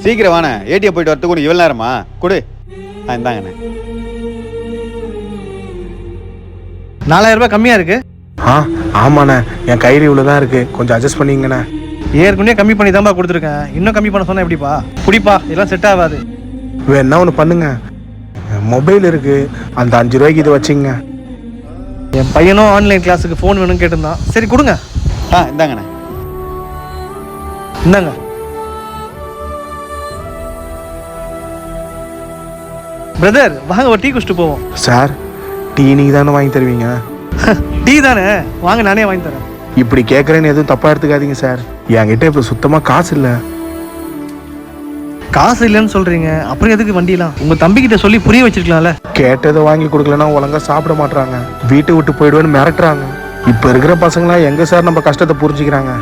சீக்கிரம் வாண்ணே, ஏடிஎம் போயிட்டு வரத்துக்கு கூட இவ்வளோ நேரமா? கொடு. இந்தாங்கண்ணே. 4000 ரூபாய் கம்மியா இருக்கு. ஆமாண்ணே, என் கையில் இவ்வளோதான் இருக்கு, கொஞ்சம் அட்ஜஸ்ட் பண்ணிங்கண்ணே. ஏற்கனவே கம்மி பண்ணி தான்ப்பா கொடுத்துருக்கேன், இன்னும் கம்மி பண்ண சொன்னா எப்படிப்பா? குடிப்பா, இதெல்லாம் செட் ஆகாது. வேணா ஒன்று பண்ணுங்க, மொபைல் இருக்கு, அந்த 5 ரூபாய்க்கு இதை வச்சுங்க. என் பையனும் ஆன்லைன் கிளாஸுக்கு ஃபோன் வேணும்னு கேட்டிருந்தான். சரி கொடுங்க. இந்தாங்கண்ணே. இந்தாங்க. பிரதர் வாங்க, ஒரு டீ குடிச்சிட்டு போவோம். சார், டீ நீங்கள் தானே வாங்கி தருவீங்க? டீ தானே, வாங்க நானே வாங்கி தரேன். இப்படி கேட்குறேன்னு எதுவும் தப்பாக எடுத்துக்காதீங்க சார், என்கிட்ட இப்போ சுத்தமாக காசு இல்லை. காசு இல்லைன்னு சொல்றீங்க, அப்புறம் எதுக்கு வண்டியெல்லாம்? உங்க தம்பிக்கிட்ட சொல்லி புரிய வச்சிருக்கலாம்ல. கேட்டதை வாங்கி கொடுக்கலன்னா ஒழுங்கா சாப்பிட மாட்றாங்க, வீட்டை விட்டு போயிடுவேன்னு மிரட்டுறாங்க. இப்போ இருக்கிற பசங்களாம் எங்கே சார் நம்ம கஷ்டத்தை புரிஞ்சுக்கிறாங்க?